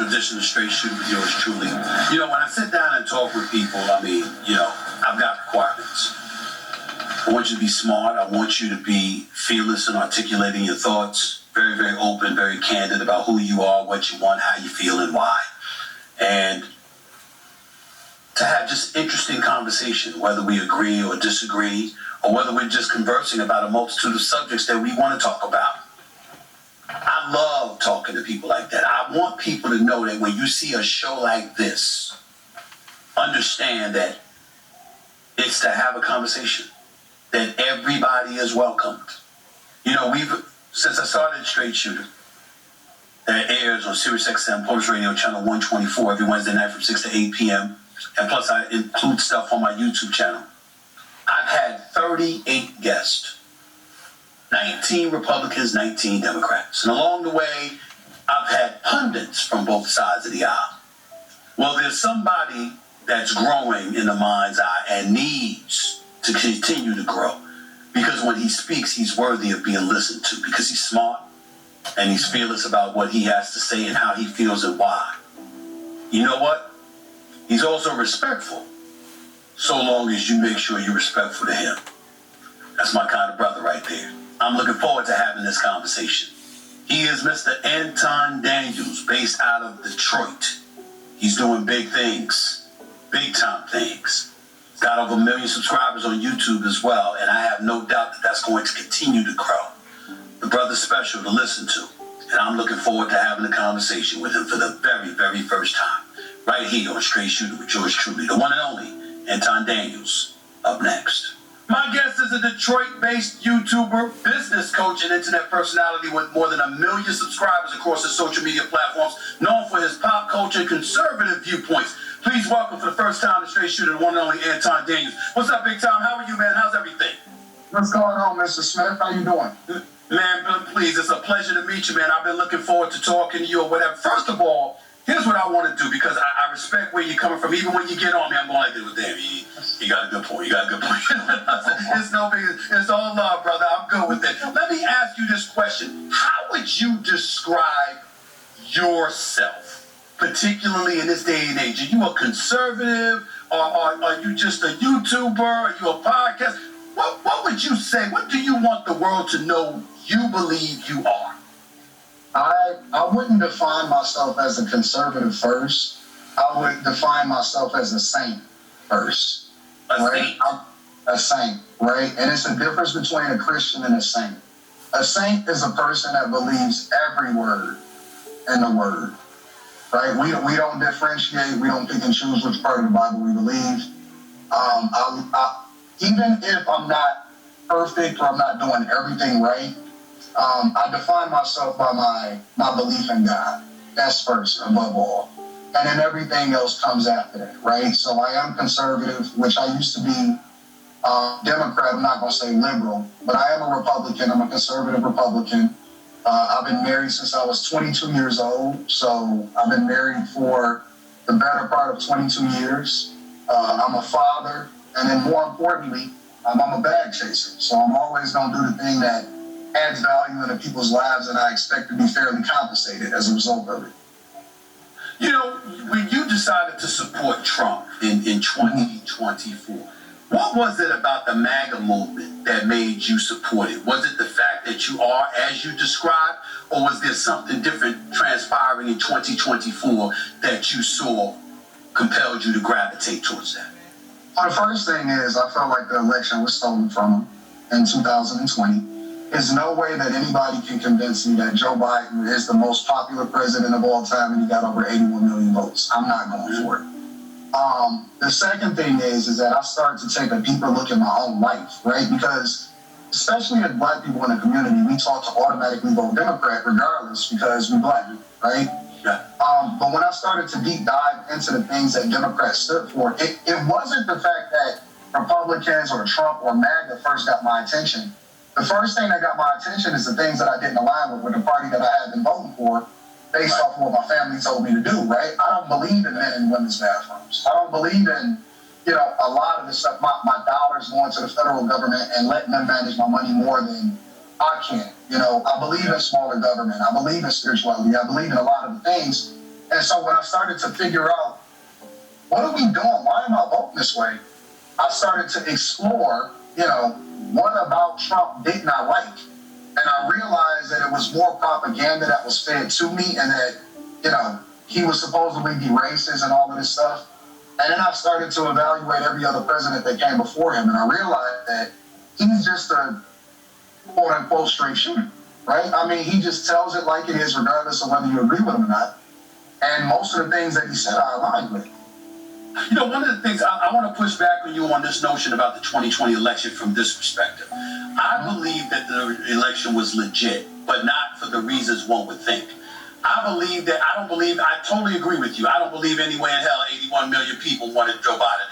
edition of Straight Shooter with yours truly. You know, when I sit down and talk with people, I mean, you know, I've got requirements. I want you to be smart. I want you to be fearless in articulating your thoughts. Very, very open, very candid about who you are, what you want, how you feel, and why. And to have just interesting conversation, whether we agree or disagree, or whether we're just conversing about a multitude of subjects that we want to talk about. I love talking to people like that. I want people to know that when you see a show like this, understand that it's to have a conversation, that everybody is welcomed. You know, since I started Straight Shooter, that airs on SiriusXM Polish Radio Channel 124 every Wednesday night from 6 to 8 p.m., and plus I include stuff on my YouTube channel. I've had 38 guests. 19 Republicans, 19 Democrats. And along the way, I've had pundits from both sides of the aisle. Well, there's somebody that's growing in the mind's eye and needs to continue to grow. Because when he speaks, he's worthy of being listened to because he's smart and he's fearless about what he has to say and how he feels and why. You know what? He's also respectful, so long as you make sure you're respectful to him. That's my kind of brother right there. I'm looking forward to having this conversation. He is Mr. Anton Daniels, based out of Detroit. He's doing big things, big time things. He's got over 1 million subscribers on YouTube as well, and I have no doubt that that's going to continue to grow. The brother's special to listen to, and I'm looking forward to having a conversation with him for the very, very first time, right here on Straight Shooter with yours truly, the one and only Anton Daniels, up next. My guest is a Detroit-based YouTuber, business coach, and internet personality with more than 1 million subscribers across his social media platforms, known for his pop culture and conservative viewpoints. Please welcome for the first time to Straight Shooter, the one and only Anton Daniels. What's up, Big Tom? How are you, man? How's everything? What's going on, Mr. Smith? How you doing? Man, please, it's a pleasure to meet you, man. I've been looking forward to talking to you or whatever. First of all, here's what I want to do, because I respect where you're coming from. Even when you get on me, I'm going like this with damn, you got a good point. You got a good point. It's no big, it's all love, brother. I'm good with it. Let me ask you this question. How would you describe yourself, particularly in this day and age? Are you a conservative? Or are you just a YouTuber? Are you a podcast? What would you say? What do you want the world to know you believe you are? I wouldn't define myself as a conservative first. I would define myself as a saint first. A saint, right? And it's a difference between a Christian and a saint. A saint is a person that believes every word in the word, right? We don't differentiate. We don't pick and choose which part of the Bible we believe. Even if I'm not perfect or I'm not doing everything right, I define myself by my belief in God. That's first, above all. And then everything else comes after that, right? So I am conservative, which I used to be Democrat. I'm not going to say liberal, but I am a Republican. I'm a conservative Republican. I've been married since I was 22 years old. So I've been married for the better part of 22 years. I'm a father. And then more importantly, I'm a bag chaser. So I'm always going to do the thing that adds value into people's lives, and I expect to be fairly compensated as a result of it. You know, when you decided to support Trump in 2024, what was it about the MAGA movement that made you support it? Was it the fact that you are as you described, or was there something different transpiring in 2024 that you saw compelled you to gravitate towards that? Well, the first thing is I felt like the election was stolen from him in 2020. There's no way that anybody can convince me that Joe Biden is the most popular president of all time and he got over 81 million votes. I'm not going for it. The second thing is that I started to take a deeper look at my own life, right? Because especially as Black people in the community, we taught to automatically vote Democrat regardless because we're Black, right? Yeah. But when I started to deep dive into the things that Democrats stood for, it wasn't the fact that Republicans or Trump or MAGA first got my attention. The first thing that got my attention is the things that I didn't align with the party that I had been voting for based off of what my family told me to do, right? I don't believe in men and women's bathrooms. I don't believe in, a lot of the stuff, my dollars going to the federal government and letting them manage my money more than I can. I believe in smaller government. I believe in spirituality. I believe in a lot of the things. And so when I started to figure out, what are we doing? Why am I voting this way? I started to explore, what about Trump didn't I like? And I realized that it was more propaganda that was fed to me, and that, he was supposedly be racist and all of this stuff. And then I started to evaluate every other president that came before him, and I realized that he's just a quote-unquote straight shooter, right? I mean, he just tells it like it is, regardless of whether you agree with him or not. And most of the things that he said I align with. One of the things I want to push back on you on this notion about the 2020 election from this perspective. I believe that the election was legit, but not for the reasons one would think. I totally agree with you. I don't believe any way in hell 81 million people wanted Joe Biden